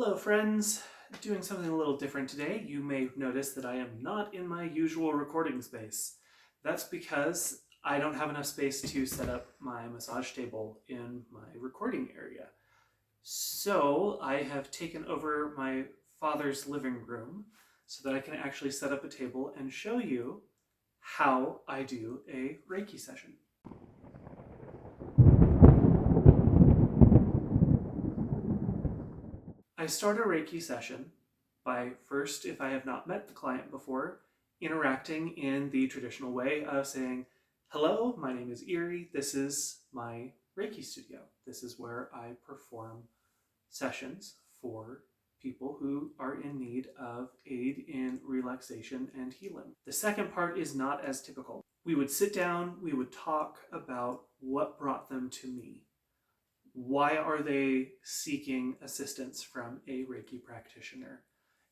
Hello friends, doing something a little different today. You may notice that I am not in my usual recording space. That's because I don't have enough space to set up my massage table in my recording area. So I have taken over my father's living room so that I can actually set up a table and show you how I do a Reiki session. I start a Reiki session by first, if I have not met the client before, interacting in the traditional way of saying, hello, my name is Erie, this is my Reiki studio. This is where I perform sessions for people who are in need of aid in relaxation and healing. The second part is not as typical. We would sit down, we would talk about what brought them to me. Why are they seeking assistance from a Reiki practitioner?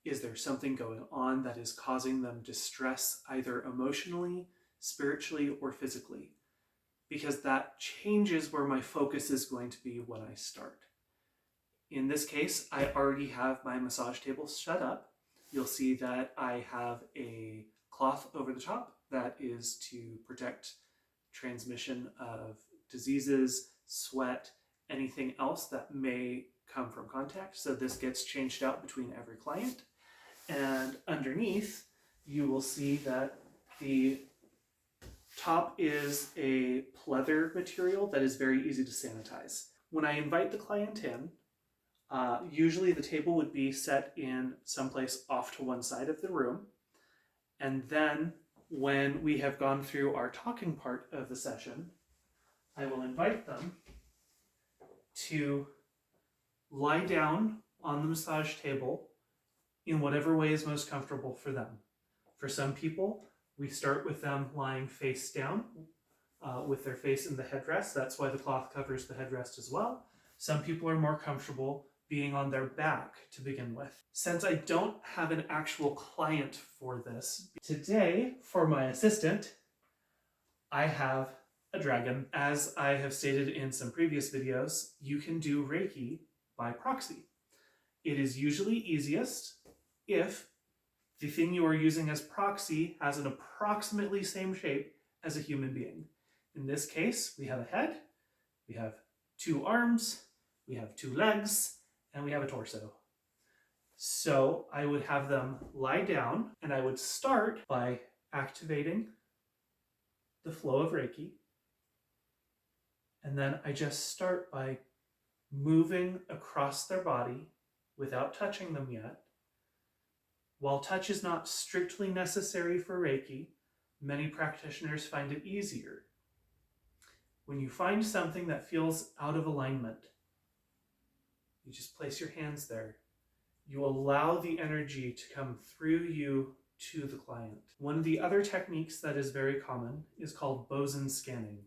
Is there something going on that is causing them distress, either emotionally, spiritually, or physically? Because that changes where my focus is going to be when I start. In this case, I already have my massage table set up. You'll see that I have a cloth over the top that is to protect transmission of diseases, sweat, anything else that may come from contact. So this gets changed out between every client. And underneath, you will see that the top is a pleather material that is very easy to sanitize. When I invite the client in, usually the table would be set in someplace off to one side of the room. And then when we have gone through our talking part of the session, I will invite them to lie down on the massage table in whatever way is most comfortable for them. For some people, we start with them lying face down with their face in the headrest. That's why the cloth covers the headrest as well. Some people are more comfortable being on their back to begin with. Since I don't have an actual client for this, today for my assistant, I have a dragon. As I have stated in some previous videos, you can do Reiki by proxy. It is usually easiest if the thing you are using as proxy has an approximately same shape as a human being. In this case, we have a head, we have two arms, we have two legs, and we have a torso. So I would have them lie down, and I would start by activating the flow of Reiki. And then I just start by moving across their body without touching them yet. While touch is not strictly necessary for Reiki, many practitioners find it easier. When you find something that feels out of alignment, you just place your hands there. You allow the energy to come through you to the client. One of the other techniques that is very common is called boson scanning.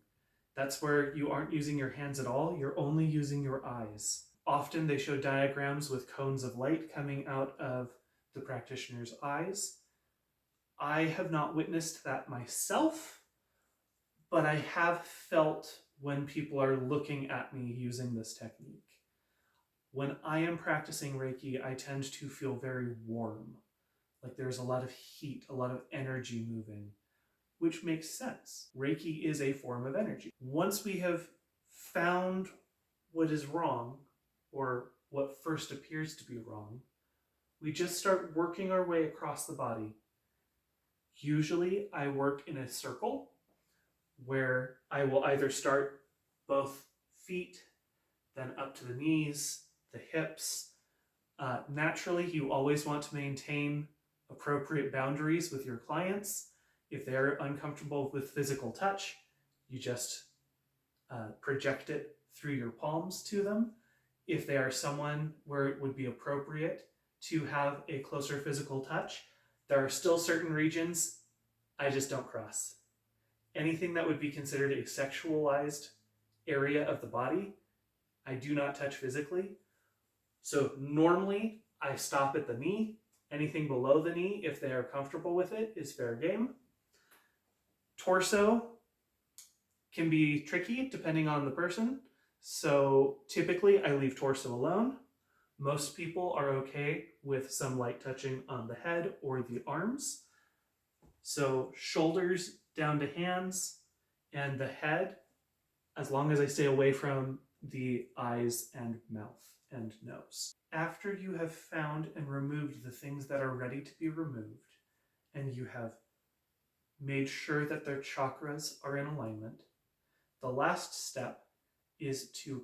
That's where you aren't using your hands at all, you're only using your eyes. Often they show diagrams with cones of light coming out of the practitioner's eyes. I have not witnessed that myself, but I have felt when people are looking at me using this technique. When I am practicing Reiki, I tend to feel very warm, like there's a lot of heat, a lot of energy moving, which makes sense. Reiki is a form of energy. Once we have found what is wrong, or what first appears to be wrong, we just start working our way across the body. Usually I work in a circle where I will either start both feet, then up to the knees, the hips. Naturally, you always want to maintain appropriate boundaries with your clients. If they're uncomfortable with physical touch, you just project it through your palms to them. If they are someone where it would be appropriate to have a closer physical touch, there are still certain regions I just don't cross. Anything that would be considered a sexualized area of the body, I do not touch physically. So normally I stop at the knee. Anything below the knee, if they are comfortable with it, is fair game. Torso can be tricky depending on the person. So typically I leave torso alone. Most people are okay with some light touching on the head or the arms. So shoulders down to hands, and the head, as long as I stay away from the eyes and mouth and nose. After you have found and removed the things that are ready to be removed, and you have made sure that their chakras are in alignment, the last step is to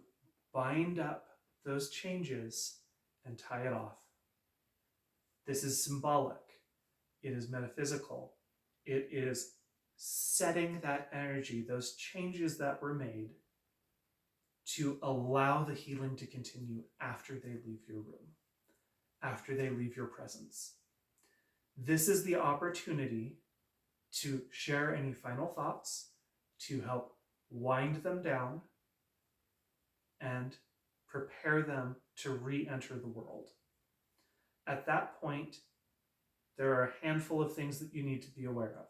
bind up those changes and tie it off. This is symbolic. It is metaphysical. It is setting that energy, those changes that were made, to allow the healing to continue after they leave your room, after they leave your presence. This is the opportunity to share any final thoughts, to help wind them down, and prepare them to re-enter the world. At that point, there are a handful of things that you need to be aware of.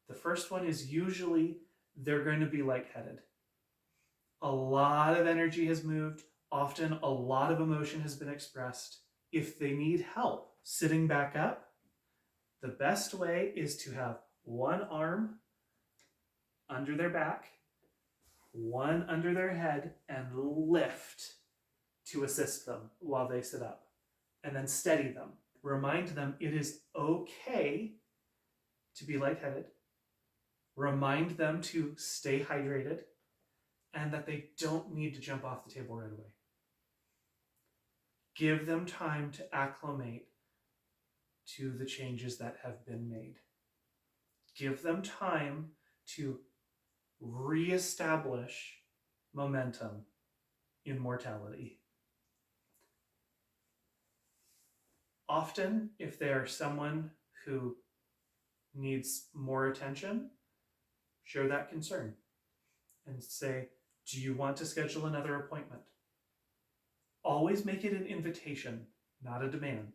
The first one is usually they're going to be lightheaded. A lot of energy has moved. Often a lot of emotion has been expressed. If they need help sitting back up, the best way is to have one arm under their back, one under their head, and lift to assist them while they sit up. And then steady them. Remind them it is okay to be lightheaded. Remind them to stay hydrated and that they don't need to jump off the table right away. Give them time to acclimate to the changes that have been made. Give them time to reestablish momentum in mortality. Often, if they are someone who needs more attention, share that concern and say, do you want to schedule another appointment? Always make it an invitation, not a demand.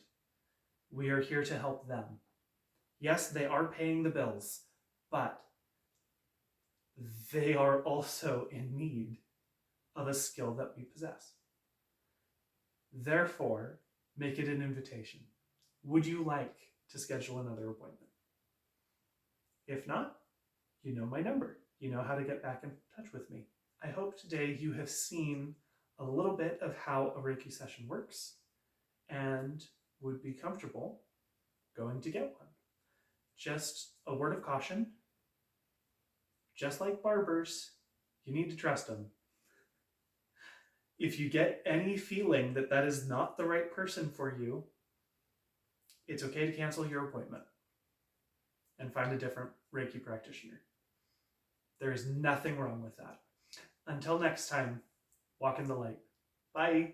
We are here to help them. Yes, they are paying the bills, but they are also in need of a skill that we possess. Therefore, make it an invitation. Would you like to schedule another appointment? If not, you know my number. You know how to get back in touch with me. I hope today you have seen a little bit of how a Reiki session works and would be comfortable going to get one. Just a word of caution, just like barbers, you need to trust them. If you get any feeling that that is not the right person for you, it's okay to cancel your appointment and find a different Reiki practitioner. There is nothing wrong with that. Until next time, walk in the light. Bye.